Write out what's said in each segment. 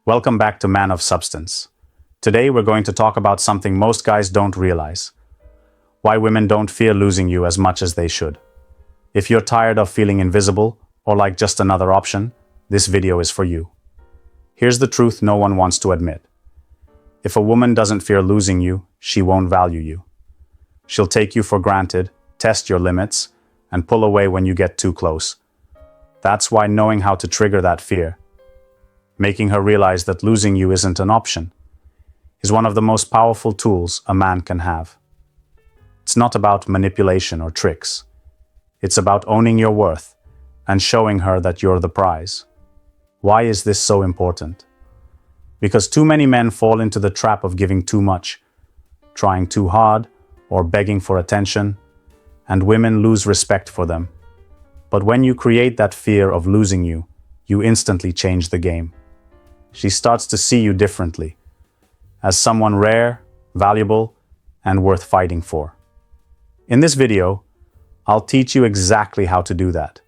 Welcome back to Man of Substance. Today we're going to talk about something most guys don't realize. Why women don't fear losing you as much as they should. If you're tired of feeling invisible or like just another option, this video is for you. Here's the truth no one wants to admit. If a woman doesn't fear losing you, she won't value you. She'll take you for granted, test your limits, and pull away when you get too close. That's why knowing how to trigger that fear, making her realize that losing you isn't an option, is one of the most powerful tools a man can have. It's not about manipulation or tricks. It's about owning your worth and showing her that you're the prize. Why is this so important? Because too many men fall into the trap of giving too much, trying too hard, or begging for attention, and women lose respect for them. But when you create that fear of losing you, you instantly change the game. She starts to see you differently, as someone rare, valuable, and worth fighting for. In this video, I'll teach you exactly how to do that.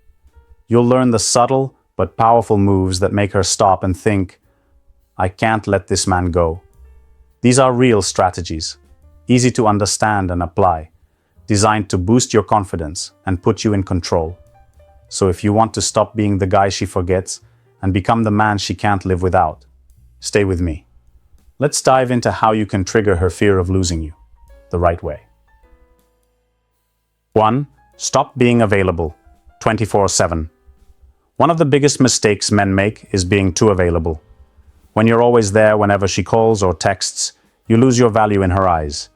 You'll learn the subtle but powerful moves that make her stop and think, I can't let this man go. These are real strategies, easy to understand and apply, designed to boost your confidence and put you in control. So if you want to stop being the guy she forgets and become the man she can't live without, stay with me. Let's dive into how you can trigger her fear of losing you the right way. 1. Stop being available 24/7. One of the biggest mistakes men make is being too available. When you're always there whenever she calls or texts, you lose your value in her eyes.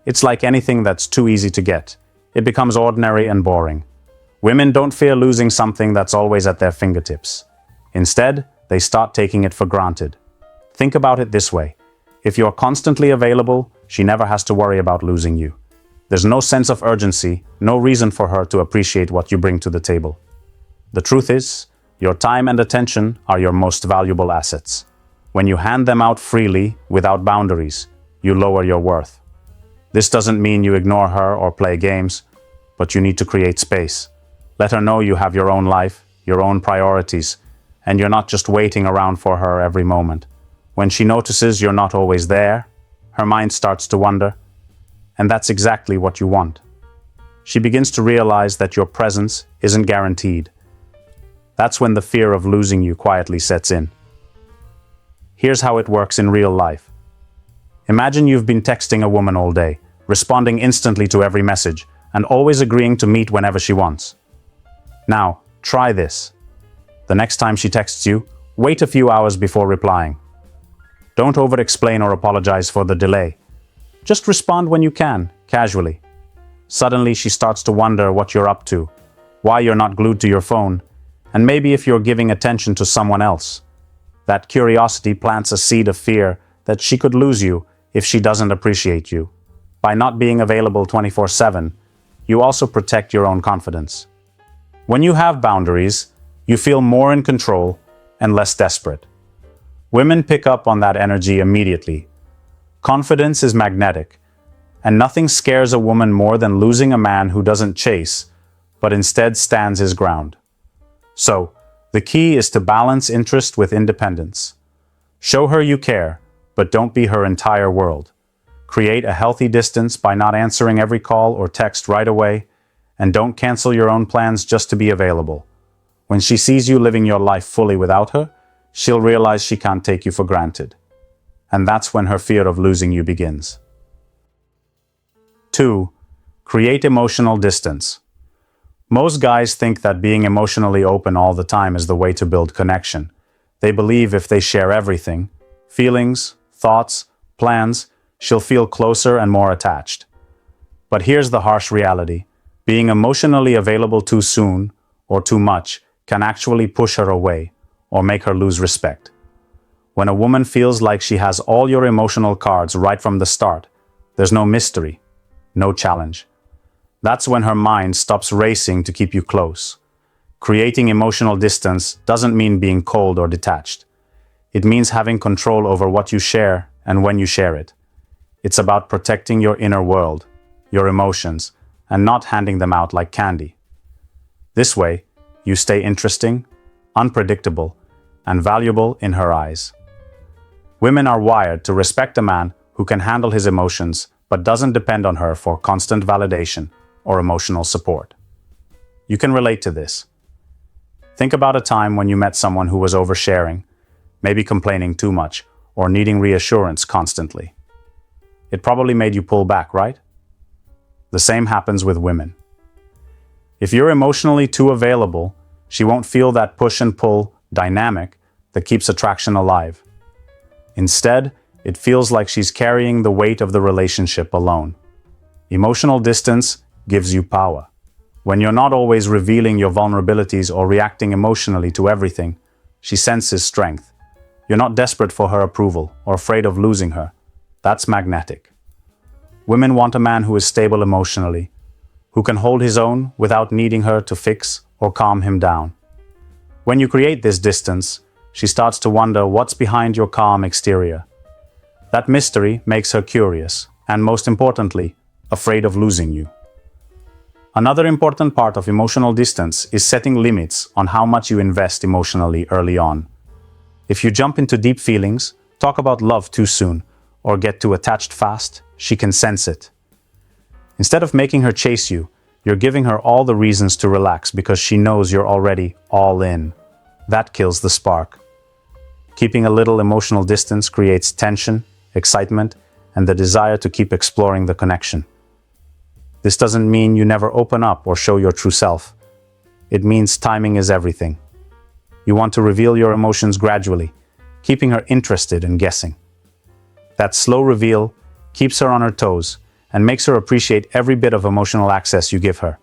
It's like anything that's too easy to get. It becomes ordinary and boring. Women don't fear losing something that's always at their fingertips. Instead, they start taking it for granted. Think about it this way. If you're constantly available, she never has to worry about losing you. There's no sense of urgency, no reason for her to appreciate what you bring to the table. The truth is, your time and attention are your most valuable assets. When you hand them out freely, without boundaries, you lower your worth. This doesn't mean you ignore her or play games, but you need to create space. Let her know you have your own life, your own priorities, and you're not just waiting around for her every moment. When she notices you're not always there, her mind starts to wonder, and that's exactly what you want. She begins to realize that your presence isn't guaranteed. That's when the fear of losing you quietly sets in. Here's how it works in real life. Imagine you've been texting a woman all day, responding instantly to every message, and always agreeing to meet whenever she wants. Now, try this. The next time she texts you, wait a few hours before replying. Don't over-explain or apologize for the delay. Just respond when you can, casually. Suddenly, she starts to wonder what you're up to, why you're not glued to your phone, and maybe if you're giving attention to someone else. That curiosity plants a seed of fear that she could lose you if she doesn't appreciate you. By not being available 24/7, you also protect your own confidence. When you have boundaries, you feel more in control and less desperate. Women pick up on that energy immediately. Confidence is magnetic, and nothing scares a woman more than losing a man who doesn't chase, but instead stands his ground. So, the key is to balance interest with independence. Show her you care, but don't be her entire world. Create a healthy distance by not answering every call or text right away, and don't cancel your own plans just to be available. When she sees you living your life fully without her, she'll realize she can't take you for granted. And that's when her fear of losing you begins. 2. Create emotional distance. Most guys think that being emotionally open all the time is the way to build connection. They believe if they share everything, feelings, thoughts, plans, she'll feel closer and more attached. But here's the harsh reality. Being emotionally available too soon or too much can actually push her away or make her lose respect. When a woman feels like she has all your emotional cards right from the start, there's no mystery, no challenge. That's when her mind stops racing to keep you close. Creating emotional distance doesn't mean being cold or detached. It means having control over what you share and when you share it. It's about protecting your inner world, your emotions, and not handing them out like candy. This way, you stay interesting, unpredictable, and valuable in her eyes. Women are wired to respect a man who can handle his emotions but doesn't depend on her for constant validation or emotional support. You can relate to this. Think about a time when you met someone who was oversharing, maybe complaining too much, or needing reassurance constantly. It probably made you pull back, right? The same happens with women. If you're emotionally too available, she won't feel that push and pull dynamic that keeps attraction alive. Instead, it feels like she's carrying the weight of the relationship alone. Emotional distance gives you power. When you're not always revealing your vulnerabilities or reacting emotionally to everything, she senses strength. You're not desperate for her approval or afraid of losing her. That's magnetic. Women want a man who is stable emotionally, who can hold his own without needing her to fix or calm him down. When you create this distance, she starts to wonder what's behind your calm exterior. That mystery makes her curious, and most importantly, afraid of losing you. Another important part of emotional distance is setting limits on how much you invest emotionally early on. If you jump into deep feelings, talk about love too soon, or get too attached fast, she can sense it. Instead of making her chase you, you're giving her all the reasons to relax because she knows you're already all in. That kills the spark. Keeping a little emotional distance creates tension, excitement, and the desire to keep exploring the connection. This doesn't mean you never open up or show your true self. It means timing is everything. You want to reveal your emotions gradually, keeping her interested and guessing. That slow reveal keeps her on her toes and makes her appreciate every bit of emotional access you give her.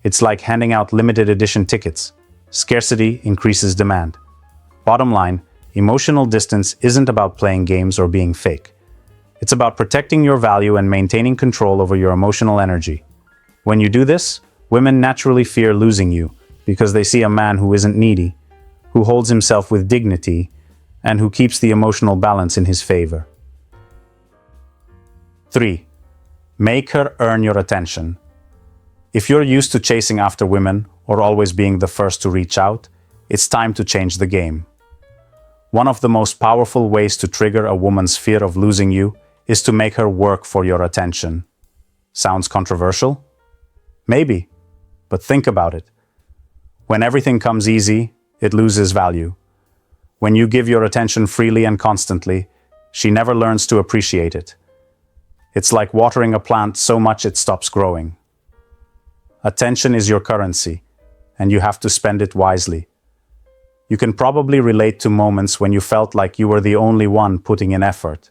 It's like handing out limited edition tickets. Scarcity increases demand. Bottom line, emotional distance isn't about playing games or being fake. It's about protecting your value and maintaining control over your emotional energy. When you do this, women naturally fear losing you because they see a man who isn't needy, who holds himself with dignity, and who keeps the emotional balance in his favor. 3. Make her earn your attention. If you're used to chasing after women or always being the first to reach out, it's time to change the game. One of the most powerful ways to trigger a woman's fear of losing you is to make her work for your attention. Sounds controversial? Maybe, but think about it. When everything comes easy, it loses value. When you give your attention freely and constantly, she never learns to appreciate it. It's like watering a plant so much it stops growing. Attention is your currency, and you have to spend it wisely. You can probably relate to moments when you felt like you were the only one putting in effort.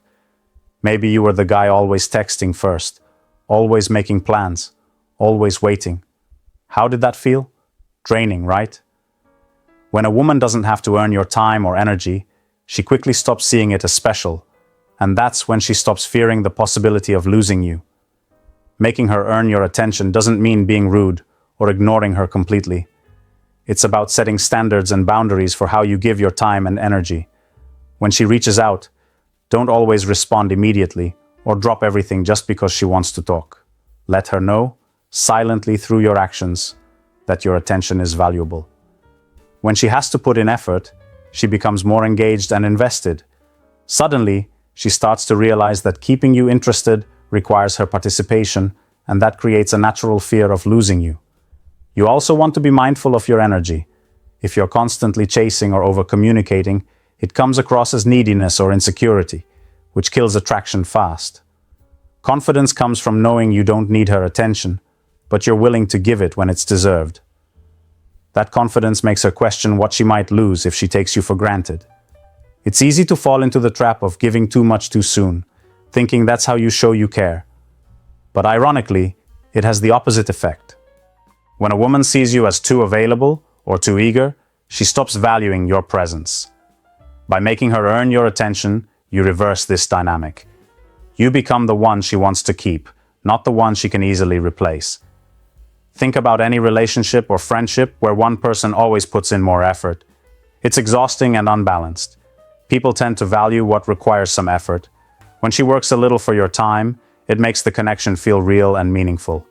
Maybe you were the guy always texting first, always making plans, always waiting. How did that feel? Draining, right? When a woman doesn't have to earn your time or energy, she quickly stops seeing it as special, and that's when she stops fearing the possibility of losing you. Making her earn your attention doesn't mean being rude or ignoring her completely. It's about setting standards and boundaries for how you give your time and energy. When she reaches out, don't always respond immediately or drop everything just because she wants to talk. Let her know, silently through your actions, that your attention is valuable. When she has to put in effort, she becomes more engaged and invested. Suddenly, she starts to realize that keeping you interested requires her participation, and that creates a natural fear of losing you. You also want to be mindful of your energy. If you're constantly chasing or over-communicating, it comes across as neediness or insecurity, which kills attraction fast. Confidence comes from knowing you don't need her attention, but you're willing to give it when it's deserved. That confidence makes her question what she might lose if she takes you for granted. It's easy to fall into the trap of giving too much too soon, thinking that's how you show you care. But ironically, it has the opposite effect. When a woman sees you as too available or too eager, she stops valuing your presence. By making her earn your attention, you reverse this dynamic. You become the one she wants to keep, not the one she can easily replace. Think about any relationship or friendship where one person always puts in more effort. It's exhausting and unbalanced. People tend to value what requires some effort. When she works a little for your time, it makes the connection feel real and meaningful.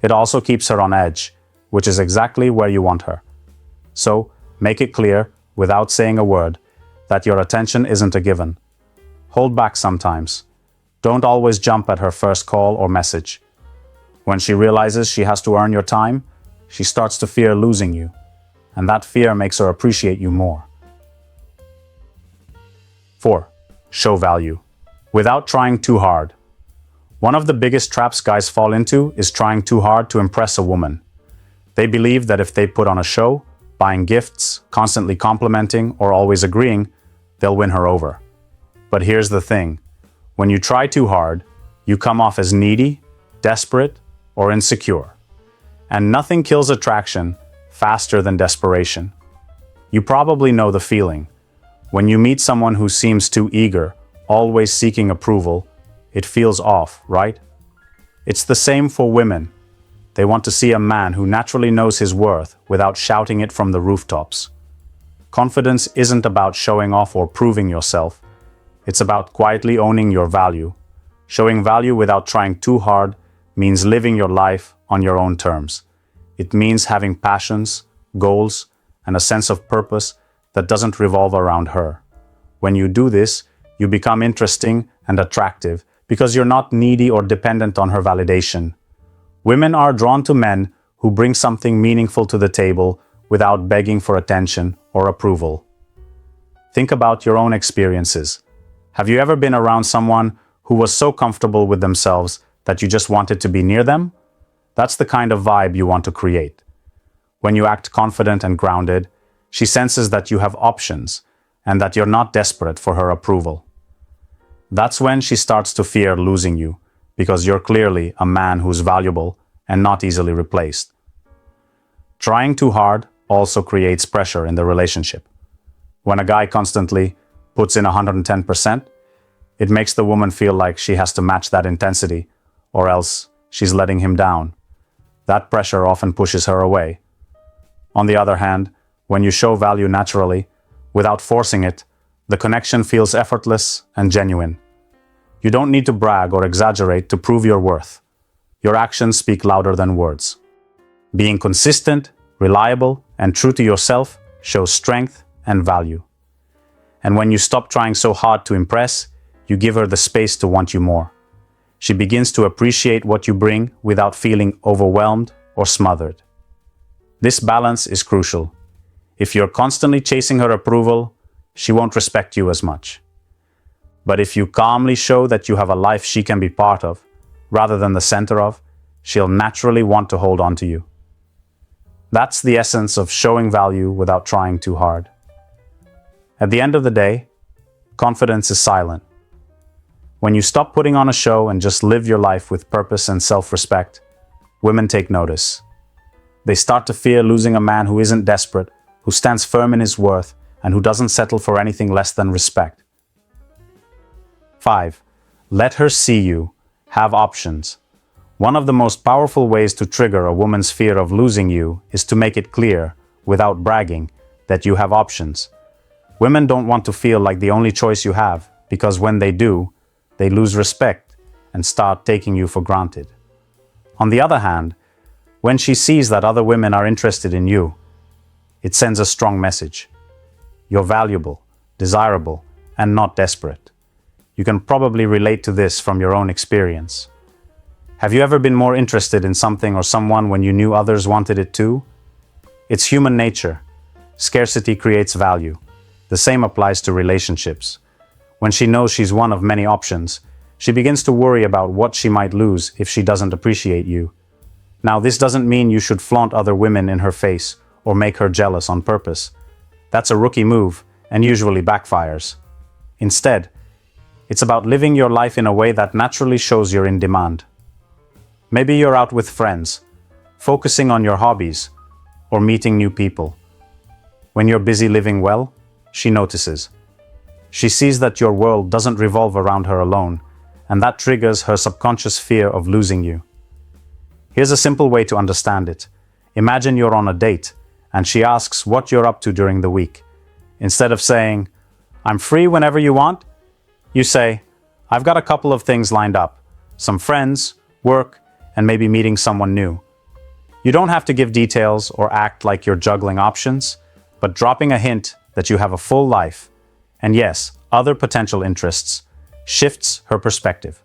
It also keeps her on edge, which is exactly where you want her. So, make it clear, without saying a word, that your attention isn't a given. Hold back sometimes. Don't always jump at her first call or message. When she realizes she has to earn your time, she starts to fear losing you, and that fear makes her appreciate you more. 4. Show value. Without trying too hard. One of the biggest traps guys fall into is trying too hard to impress a woman. They believe that if they put on a show, buying gifts, constantly complimenting, or always agreeing, they'll win her over. But here's the thing. When you try too hard, you come off as needy, desperate, or insecure. And nothing kills attraction faster than desperation. You probably know the feeling. When you meet someone who seems too eager, always seeking approval, it feels off, right? It's the same for women. They want to see a man who naturally knows his worth without shouting it from the rooftops. Confidence isn't about showing off or proving yourself. It's about quietly owning your value. Showing value without trying too hard means living your life on your own terms. It means having passions, goals, and a sense of purpose that doesn't revolve around her. When you do this, you become interesting and attractive because you're not needy or dependent on her validation. Women are drawn to men who bring something meaningful to the table without begging for attention or approval. Think about your own experiences. Have you ever been around someone who was so comfortable with themselves that you just wanted to be near them? That's the kind of vibe you want to create. When you act confident and grounded, she senses that you have options and that you're not desperate for her approval. That's when she starts to fear losing you, because you're clearly a man who's valuable and not easily replaced. Trying too hard also creates pressure in the relationship. When a guy constantly puts in 110%, it makes the woman feel like she has to match that intensity, or else she's letting him down. That pressure often pushes her away. On the other hand, when you show value naturally, without forcing it, the connection feels effortless and genuine. You don't need to brag or exaggerate to prove your worth. Your actions speak louder than words. Being consistent, reliable, and true to yourself shows strength and value. And when you stop trying so hard to impress, you give her the space to want you more. She begins to appreciate what you bring without feeling overwhelmed or smothered. This balance is crucial. If you're constantly chasing her approval, she won't respect you as much. But if you calmly show that you have a life she can be part of, rather than the center of, she'll naturally want to hold on to you. That's the essence of showing value without trying too hard. At the end of the day, confidence is silent. When you stop putting on a show and just live your life with purpose and self-respect, women take notice. They start to fear losing a man who isn't desperate, who stands firm in his worth, and who doesn't settle for anything less than respect. 5. Let her see you. Have options. One of the most powerful ways to trigger a woman's fear of losing you is to make it clear, without bragging, that you have options. Women don't want to feel like the only choice you have, because when they do, they lose respect and start taking you for granted. On the other hand, when she sees that other women are interested in you, it sends a strong message. You're valuable, desirable, and not desperate. You can probably relate to this from your own experience. Have you ever been more interested in something or someone when you knew others wanted it too? It's human nature. Scarcity creates value. The same applies to relationships. When she knows she's one of many options, she begins to worry about what she might lose if she doesn't appreciate you. Now, this doesn't mean you should flaunt other women in her face or make her jealous on purpose. That's a rookie move and usually backfires. Instead, it's about living your life in a way that naturally shows you're in demand. Maybe you're out with friends, focusing on your hobbies, or meeting new people. When you're busy living well, she notices. She sees that your world doesn't revolve around her alone, and that triggers her subconscious fear of losing you. Here's a simple way to understand it. Imagine you're on a date, and she asks what you're up to during the week. Instead of saying, "I'm free whenever you want," you say, "I've got a couple of things lined up. Some friends, work, and maybe meeting someone new." You don't have to give details or act like you're juggling options, but dropping a hint that you have a full life, and yes, other potential interests, shifts her perspective.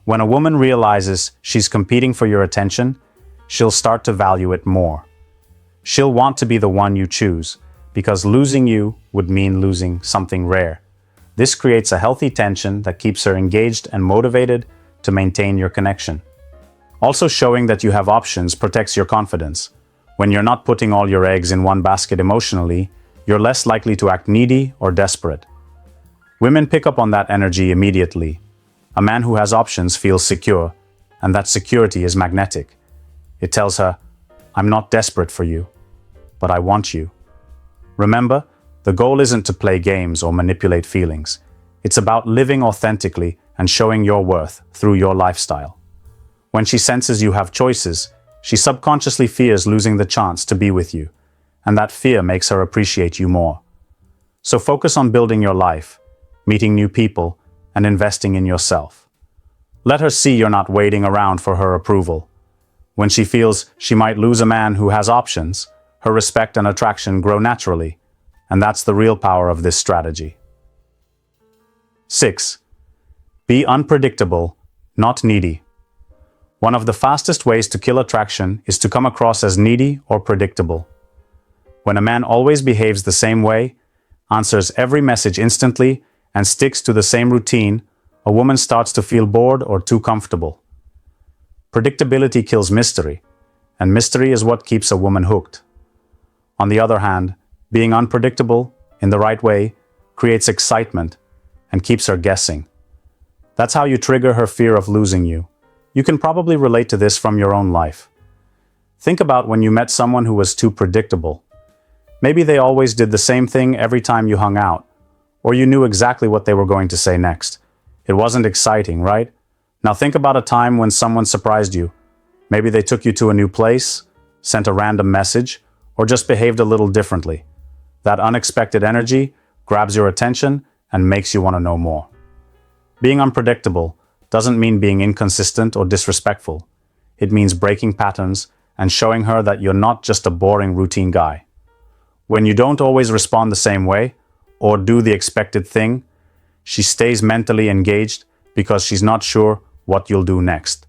When a woman realizes she's competing for your attention, she'll start to value it more. She'll want to be the one you choose, because losing you would mean losing something rare. This creates a healthy tension that keeps her engaged and motivated to maintain your connection. Also, showing that you have options protects your confidence. When you're not putting all your eggs in one basket emotionally, you're less likely to act needy or desperate. Women pick up on that energy immediately. A man who has options feels secure, and that security is magnetic. It tells her, "I'm not desperate for you, but I want you." Remember, the goal isn't to play games or manipulate feelings. It's about living authentically and showing your worth through your lifestyle. When she senses you have choices, she subconsciously fears losing the chance to be with you, and that fear makes her appreciate you more. So focus on building your life, meeting new people, and investing in yourself. Let her see you're not waiting around for her approval. When she feels she might lose a man who has options, her respect and attraction grow naturally, and that's the real power of this strategy. 6. Be unpredictable, not needy. One of the fastest ways to kill attraction is to come across as needy or predictable. When a man always behaves the same way, answers every message instantly, and sticks to the same routine, a woman starts to feel bored or too comfortable. Predictability kills mystery, and mystery is what keeps a woman hooked. On the other hand, being unpredictable, in the right way, creates excitement and keeps her guessing. That's how you trigger her fear of losing you. You can probably relate to this from your own life. Think about when you met someone who was too predictable. Maybe they always did the same thing every time you hung out, or you knew exactly what they were going to say next. It wasn't exciting, right? Now think about a time when someone surprised you. Maybe they took you to a new place, sent a random message, or just behaved a little differently. That unexpected energy grabs your attention and makes you want to know more. Being unpredictable doesn't mean being inconsistent or disrespectful. It means breaking patterns and showing her that you're not just a boring routine guy. When you don't always respond the same way, or do the expected thing, she stays mentally engaged because she's not sure what you'll do next.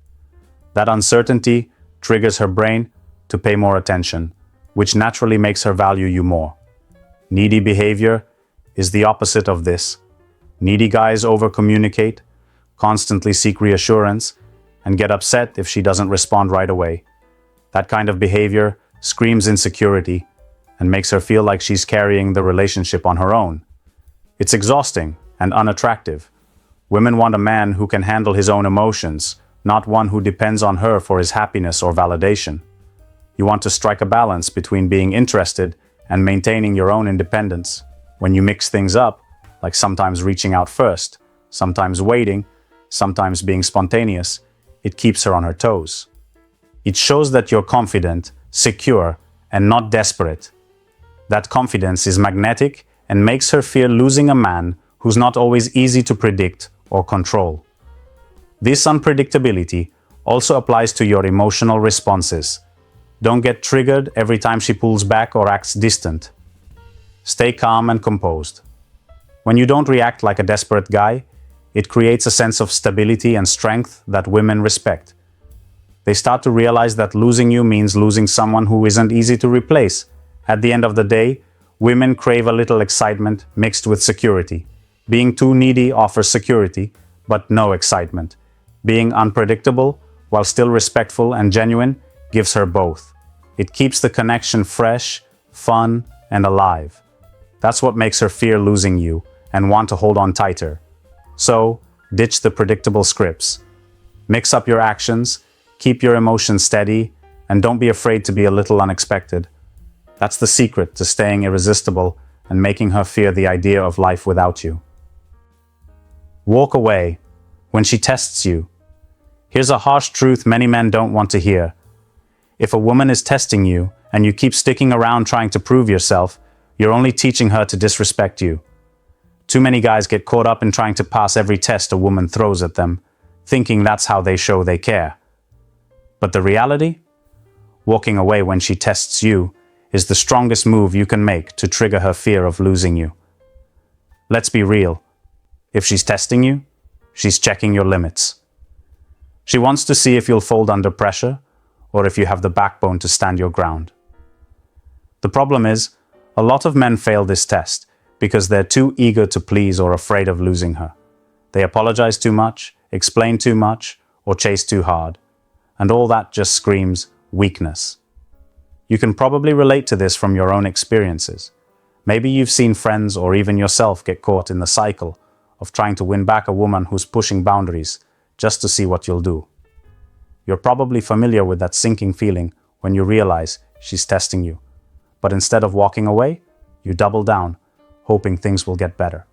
That uncertainty triggers her brain to pay more attention, which naturally makes her value you more. Needy behavior is the opposite of this. Needy guys overcommunicate, constantly seek reassurance, and get upset if she doesn't respond right away. That kind of behavior screams insecurity and makes her feel like she's carrying the relationship on her own. It's exhausting and unattractive. Women want a man who can handle his own emotions, not one who depends on her for his happiness or validation. You want to strike a balance between being interested and maintaining your own independence. When you mix things up, like sometimes reaching out first, sometimes waiting, sometimes being spontaneous, it keeps her on her toes. It shows that you're confident, secure, and not desperate. That confidence is magnetic and makes her fear losing a man who's not always easy to predict or control. This unpredictability also applies to your emotional responses. Don't get triggered every time she pulls back or acts distant. Stay calm and composed. When you don't react like a desperate guy, it creates a sense of stability and strength that women respect. They start to realize that losing you means losing someone who isn't easy to replace. At the end of the day, women crave a little excitement mixed with security. Being too needy offers security, but no excitement. Being unpredictable, while still respectful and genuine, gives her both. It keeps the connection fresh, fun, and alive. That's what makes her fear losing you and want to hold on tighter. So, ditch the predictable scripts. Mix up your actions, keep your emotions steady, and don't be afraid to be a little unexpected. That's the secret to staying irresistible and making her fear the idea of life without you. Walk away when she tests you. Here's a harsh truth many men don't want to hear. If a woman is testing you and you keep sticking around trying to prove yourself, you're only teaching her to disrespect you. Too many guys get caught up in trying to pass every test a woman throws at them, thinking that's how they show they care. But the reality? Walking away when she tests you is the strongest move you can make to trigger her fear of losing you. Let's be real. If she's testing you, she's checking your limits. She wants to see if you'll fold under pressure or if you have the backbone to stand your ground. The problem is, a lot of men fail this test because they're too eager to please or afraid of losing her. They apologize too much, explain too much, or chase too hard. And all that just screams weakness. You can probably relate to this from your own experiences. Maybe you've seen friends or even yourself get caught in the cycle of trying to win back a woman who's pushing boundaries just to see what you'll do. You're probably familiar with that sinking feeling when you realize she's testing you. But instead of walking away, you double down, hoping things will get better.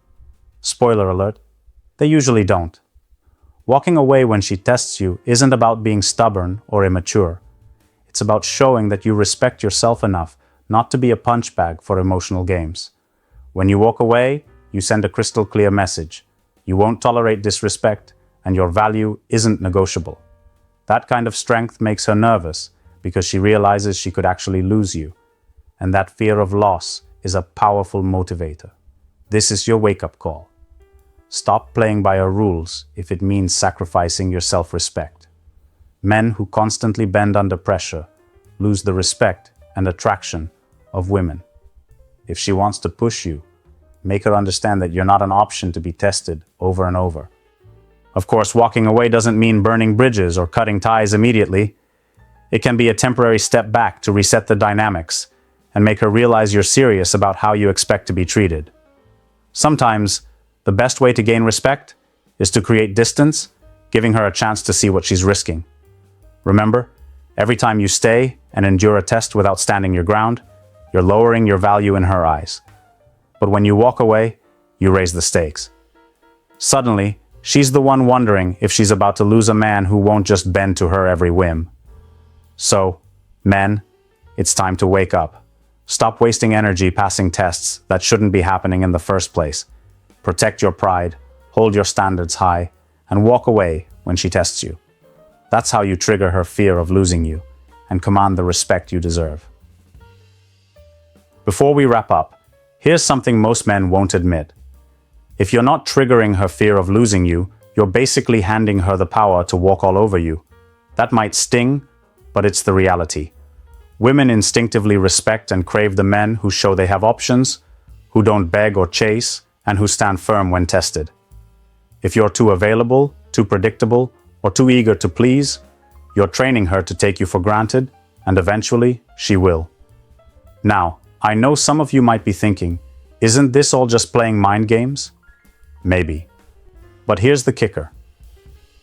Spoiler alert, they usually don't. Walking away when she tests you isn't about being stubborn or immature. It's about showing that you respect yourself enough not to be a punch bag for emotional games. When you walk away, you send a crystal clear message. You won't tolerate disrespect, and your value isn't negotiable. That kind of strength makes her nervous because she realizes she could actually lose you. And that fear of loss is a powerful motivator. This is your wake-up call. Stop playing by her rules if it means sacrificing your self-respect. Men who constantly bend under pressure lose the respect and attraction of women. If she wants to push you, make her understand that you're not an option to be tested over and over. Of course, walking away doesn't mean burning bridges or cutting ties immediately. It can be a temporary step back to reset the dynamics and make her realize you're serious about how you expect to be treated. Sometimes, the best way to gain respect is to create distance, giving her a chance to see what she's risking. Remember, every time you stay and endure a test without standing your ground, you're lowering your value in her eyes. But when you walk away, you raise the stakes. Suddenly, she's the one wondering if she's about to lose a man who won't just bend to her every whim. So, men, it's time to wake up. Stop wasting energy passing tests that shouldn't be happening in the first place. Protect your pride, hold your standards high, and walk away when she tests you. That's how you trigger her fear of losing you and command the respect you deserve. Before we wrap up, here's something most men won't admit. If you're not triggering her fear of losing you, you're basically handing her the power to walk all over you. That might sting, but it's the reality. Women instinctively respect and crave the men who show they have options, who don't beg or chase, and who stand firm when tested. If you're too available, too predictable, or too eager to please, you're training her to take you for granted, and eventually, she will. Now, I know some of you might be thinking, isn't this all just playing mind games? Maybe. But here's the kicker.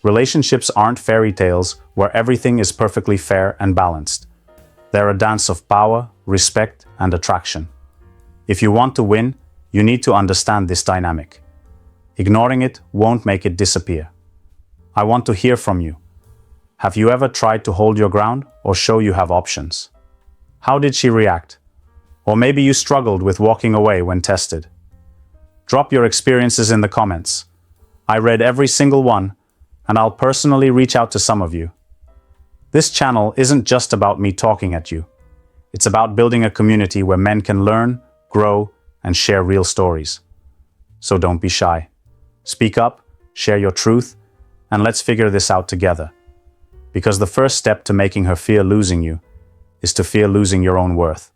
Relationships aren't fairy tales where everything is perfectly fair and balanced. They're a dance of power, respect, and attraction. If you want to win, you need to understand this dynamic. Ignoring it won't make it disappear. I want to hear from you. Have you ever tried to hold your ground or show you have options? How did she react? Or maybe you struggled with walking away when tested. Drop your experiences in the comments. I read every single one, and I'll personally reach out to some of you. This channel isn't just about me talking at you. It's about building a community where men can learn, grow, and share real stories. So don't be shy. Speak up, share your truth, and let's figure this out together. Because the first step to making her fear losing you is to fear losing your own worth.